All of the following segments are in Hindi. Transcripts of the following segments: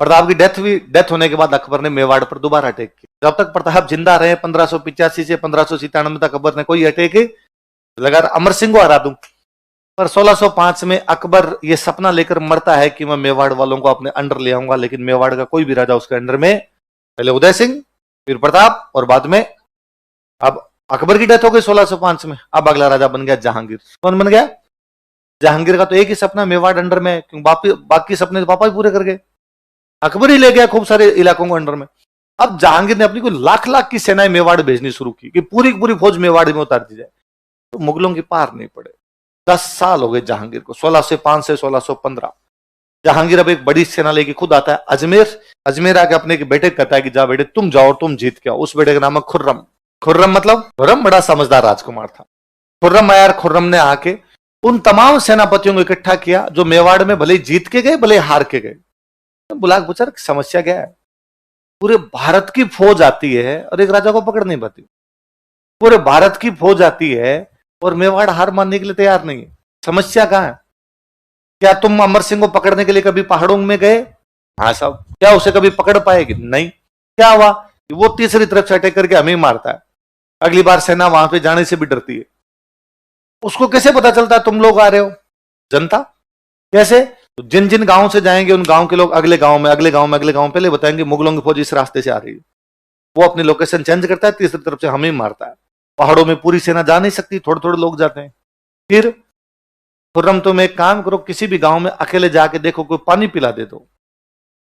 प्रताप की डेथ होने के बाद अकबर ने मेवाड़ पर दोबारा अटैक किया। जब तक प्रताप जिंदा रहे 1585 से 1597 तक अकबर ने कोई अटैक लगा अमर सिंह को हरा दूं। पर 1605 में अकबर ये सपना लेकर मरता है कि मैं मेवाड़ वालों को अपने अंडर ले आऊंगा, लेकिन मेवाड़ का कोई भी राजा उसके अंडर में, पहले उदय सिंह, फिर प्रताप, और बाद में अब अकबर की डेथ हो गई 1605 में। अब अगला राजा बन गया जहांगीर। कौन बन गया? जहांगीर का तो एक ही सपना मेवाड़ अंडर में, क्योंकि बाकी सपने तो पापा ही पूरे कर गए। अकबर ही ले गया खूब सारे इलाकों को अंडर में। अब जहांगीर ने अपनी कोई लाख लाख की सेनाएं मेवाड़ भेजनी शुरू की कि पूरी पूरी फौज मेवाड़ में उतार दी जाए, तो मुगलों की पार नहीं पड़े। 10 साल हो गए जहांगीर को, 1605 से 1615। जहांगीर अब एक बड़ी सेना लेके खुद आता है अजमेर आके अपने के बेटे कहता है कि जा बेटे तुम जाओ, तुम जीत के आओ। उस बेटे का नाम है खुर्रम। खुर्रम मतलब खुर्रम बड़ा समझदार राजकुमार था। खुर्रम आया, खुर्रम ने आके उन तमाम सेनापतियों को इकट्ठा किया जो मेवाड़ में भले जीत के गए भले हार के गए। बुला के पूछा समस्या क्या है? पूरे भारत की फौज आती है और एक राजा को पकड़ नहीं पाती। पूरे भारत की फौज आती है और मेवाड़ हार मानने के लिए तैयार नहीं है। समस्या कहां है? क्या तुम अमर सिंह को पकड़ने के लिए कभी पहाड़ों में गए? हाँ साहब। क्या उसे कभी पकड़ पाएगी? नहीं। क्या हुआ? वो तीसरी तरफ से अटैक करके हमें मारता है। अगली बार सेना वहां पे जाने से भी डरती है। उसको कैसे पता चलता है तुम लोग आ रहे हो? जनता। कैसे? तो जिन जिन गांव से जाएंगे उन गांव के लोग अगले गांव में पहले बताएंगे मुगलों की फौज इस रास्ते से आ रही है। वो अपनी लोकेशन चेंज करता है, तीसरी तरफ से हमें मारता है। पहाड़ों में पूरी सेना जा नहीं सकती, थोड़े थोड़े लोग जाते हैं। फिर खुर्रम तुम एक काम करो, किसी भी गांव में अकेले जाके देखो कोई पानी पिला दे दो।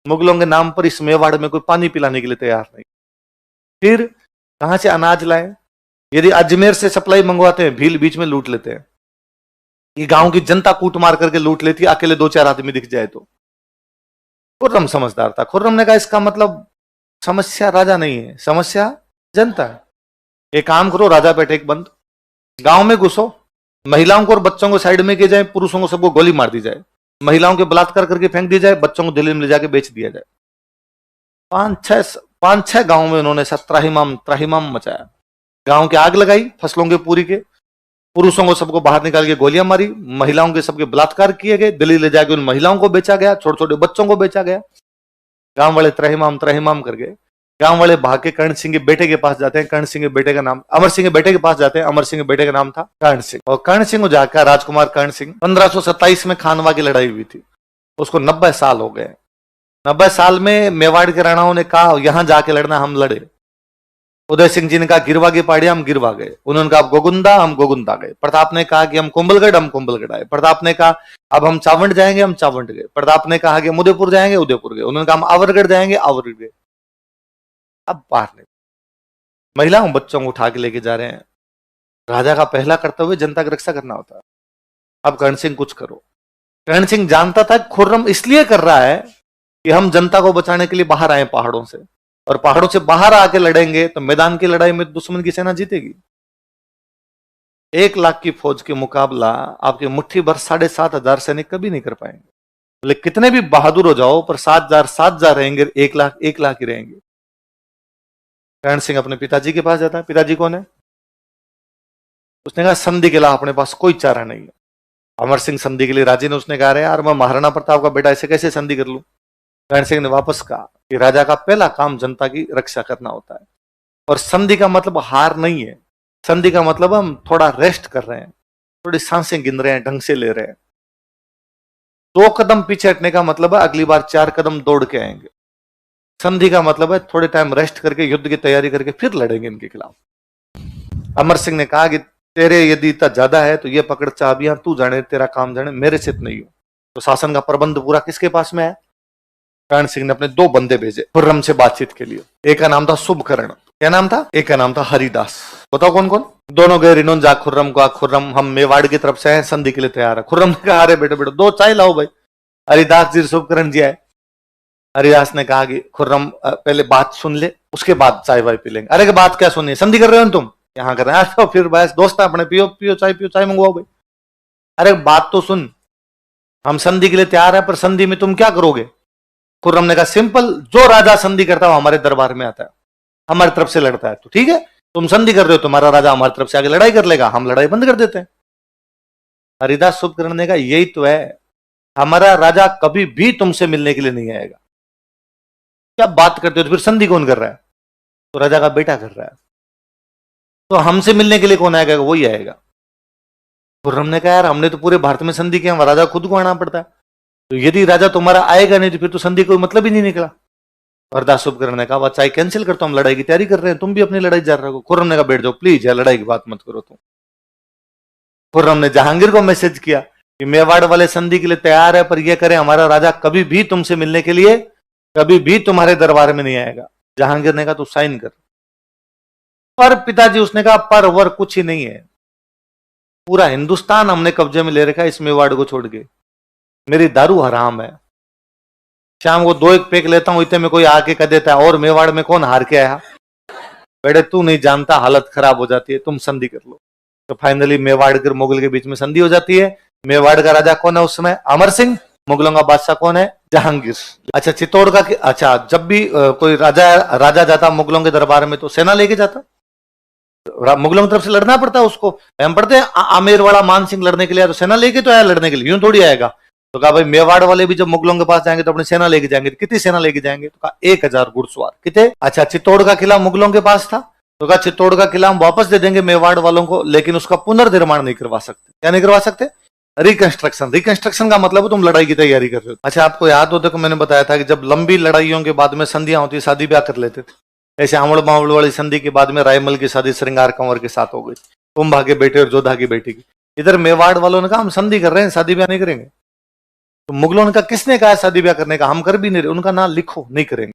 मुगलों के नाम पर इस मेवाड़ में कोई पानी पिलाने के लिए तैयार नहीं। फिर कहां से अनाज लाए? यदि अजमेर से सप्लाई मंगवाते हैं, भील बीच में लूट लेते हैं। ये गांव की जनता कूट मार करके लूट लेती है, अकेले 2-4 आदमी दिख जाए तो। खुर्रम समझदार था। खुर्रम ने कहा इसका मतलब समस्या राजा नहीं है, समस्या जनता है। एक काम करो, राजा पे अटैक बंद, गांव में घुसो, महिलाओं को और बच्चों को साइड में किए जाए, पुरुषों को सबको गोली मार दी जाए, महिलाओं के बलात्कार करके फेंक दी जाए, बच्चों को दिल्ली में ले जाके बेच दिया जाए। 5-6 गांव में उन्होंने त्राहिमाम मचाया। गांव की आग लगाई फसलों के पूरी के, पुरुषों को सबको बाहर निकाल के गोलियां मारी, महिलाओं के सबके बलात्कार किए गए, दिल्ली ले जाके उन महिलाओं को बेचा गया, छोटे छोटे बच्चों को बेचा गया। गांव वाले त्राहिमाम कर गए। गांव वाले भाग के कर्ण सिंह के बेटे के पास जाते हैं। कर्ण सिंह के बेटे का नाम अमर सिंह के बेटे के पास जाते हैं। अमर सिंह के बेटे का नाम था कर्ण सिंह। और कर्ण सिंह को जाकर राजकुमार कर्ण सिंह 1527 में खानवा की लड़ाई हुई थी, उसको 90 साल हो गए। 90 साल में मेवाड़ के राणाओं ने कहा यहां जाके लड़ना, हम लड़े। उदय सिंह जी ने कहा गिरवा की पहाड़ी, हम गिरवा गए। उन्होंने कहा गोगुंदा, हम गोगुंदा गए। प्रताप ने कहा कि हम कुंभलगढ़, हम कुंभलगढ़ आए। प्रताप ने कहा अब हम चावंड जाएंगे, हम चावंड गए। प्रताप ने कहा कि हम उदयपुर जाएंगे, उदयपुर गए। उन्होंने कहा हम आवरगढ़ जाएंगे, आवरगढ़ गए। अब बाहर नहीं, महिलाओं बच्चों को उठा के लेके जा रहे हैं। राजा का पहला कर्तव्य जनता की रक्षा करना होता है। अब कर्ण सिंह कुछ करो। कर्ण सिंह जानता था खुर्रम इसलिए कर रहा है कि हम जनता को बचाने के लिए बाहर आए पहाड़ों से, और पहाड़ों से बाहर आके लड़ेंगे तो मैदान की लड़ाई में दुश्मन की सेना जीतेगी। 1 लाख की फौज के मुकाबला आपके मुट्ठी भर 7,500 सैनिक कभी नहीं कर पाएंगे। बोले कितने भी बहादुर हो जाओ, पर 7,000 रहेंगे, 1 लाख ही रहेंगे। कर्ण सिंह अपने पिताजी के पास जाता है। पिताजी कौन है? उसने कहा संधि के अलावा अपने पास कोई चारा नहीं है। अमर सिंह संधि के लिए राजी ने। उसने कहा यार मैं महाराणा प्रताप का बेटा, ऐसे कैसे संधि कर लूं? कर्ण सिंह ने वापस कहा कि राजा का पहला काम जनता की रक्षा करना होता है, और संधि का मतलब हार नहीं है। संधि का मतलब हम थोड़ा रेस्ट कर रहे हैं, थोड़ी सांसें गिन रहे हैं, ढंग से ले रहे हैं। 2 कदम पीछे हटने का मतलब है अगली बार 4 कदम दौड़ के आएंगे। संधि का मतलब है थोड़े टाइम रेस्ट करके युद्ध की तैयारी करके फिर लड़ेंगे इनके खिलाफ। अमर सिंह ने कहा कि तेरे यदि इतना ज्यादा है तो ये पकड़ चाबियां, तू जाने तेरा काम जाने, मेरे से नहीं हो। तो शासन का प्रबंध पूरा किसके पास में है? कर्ण सिंह ने अपने 2 बंदे भेजे खुर्रम से बातचीत के लिए। एक का नाम था शुभकर्ण, क्या नाम था? एक का नाम था हरिदास। बताओ कौन कौन? दोनों गए रिनोन जा खुर्रम को, खुर्रम हम मेवाड़ की तरफ से हैं, संधि के लिए तैयार है। खुर्रम ने कहा अरे बेटे 2 चाय लाओ भाई। हरिदास जी शुभकर्ण जी आए। हरिदास ने कहा कि खुर्रम पहले बात सुन ले, उसके बाद चाय वाय पी लेंगे। अरे बात क्या सुनिए, संधि कर रहे हो तुम? यहाँ कर रहे हैं। तो फिर बस दोस्त अपने पियो चाय मंगवाओ भाई। अरे बात तो सुन, हम संधि के लिए तैयार है, पर संधि में तुम क्या करोगे? खुर्रम ने कहा सिंपल, जो राजा संधि करता है वो हमारे दरबार में आता है, हमारी तरफ से लड़ता है। तो ठीक है, तुम संधि कर रहे हो, तुम्हारा राजा हमारी तरफ से आगे लड़ाई कर लेगा, हम लड़ाई बंद कर देते हैं। हरिदास शुभकर्ण ने कहा यही तो है, हमारा राजा कभी भी तुमसे मिलने के लिए नहीं आएगा। क्या बात करते हो, तो फिर संधि कौन कर रहा है? तो राजा का बेटा कर रहा है। तो हमसे मिलने के लिए कौन आएगा? वही आएगा। खुर्रम ने कहा यार हमने तो पूरे भारत में संधि किया, राजा खुद को आना पड़ता है, तो यदि राजा तुम्हारा आएगा नहीं तो फिर तो संधि कोई मतलब ही नहीं निकला। और दास उपकरण ने कहा चाहे कैंसिल करता हूं, हम लड़ाई की तैयारी कर रहे हैं, तुम भी अपनी लड़ाई जा रहे हो। खुर्रम ने कहा बैठ जाओ प्लीज, यार लड़ाई की बात मत करो तुम। खुर्रम ने जहांगीर को मैसेज किया कि मेवाड़ वाले संधि के लिए तैयार है, पर यह करें हमारा राजा कभी भी तुमसे मिलने के लिए कभी भी तुम्हारे दरबार में नहीं आएगा। जहांगीर ने कहा तू साइन कर। पर पिताजी उसने कहा पर वर कुछ ही नहीं है, पूरा हिंदुस्तान हमने कब्जे में ले रखा है इस मेवाड़ को छोड़ के, मेरी दारू हराम है, शाम को 2 एक पेक लेता हूं, इतने में कोई आके कह देता है और मेवाड़ में कौन हार के आया? बेटे तू नहीं जानता, हालत खराब हो जाती है, तुम संधि कर लो। तो फाइनली मेवाड़ और मुगल के बीच में संधि हो जाती है। मेवाड़ का राजा कौन है उस समय? अमर सिंह। मुगलों का बादशाह कौन है? जहांगीर। अच्छा चित्तौड़ का, अच्छा जब भी कोई राजा जाता मुगलों के दरबार में तो सेना लेके जाता, मुगलों की तरफ से लड़ना पड़ता उसको। हम पढ़ते हैं आमेर वाला मान सिंह लड़ने के लिए तो सेना लेके तो आया लड़ने के लिए, यूं थोड़ी आएगा। तो कहा भाई मेवाड़ वाले भी जब मुगलों के पास जाएंगे तो अपनी सेना लेके जाएंगे। कितनी सेना लेके जाएंगे? तो कहा 1000 घुड़सवार। कितने? अच्छा चित्तौड़ का किला मुगलों के पास था, तो कहा चित्तौड़ का किला हम वापस दे देंगे मेवाड़ वालों को, लेकिन उसका पुनर्निर्माण नहीं करवा सकते। क्या नहीं करवा सकते? रिकंस्ट्रक्शन। रिकंस्ट्रक्शन का मतलब तुम लड़ाई की तैयारी कर रहे हो। अच्छा आपको याद हो, देखो मैंने बताया था कि जब लंबी लड़ाइयों के बाद में संधियां होती, शादी ब्याह कर लेते थे। ऐसे आमड़ बावड़ वाली संधि के बाद में रायमल की शादी श्रृंगार कंवर के साथ हो गई, कुंभा के बेटे और जोधा की बेटी की। इधर मेवाड़ वालों ने कहा हम संधि कर रहे हैं, शादी ब्याह नहीं करेंगे। तो मुगलों ने कहा किसने कहा शादी ब्याह करने का, हम कर भी नहीं रहे। उनका नाम लिखो, नहीं करेंगे।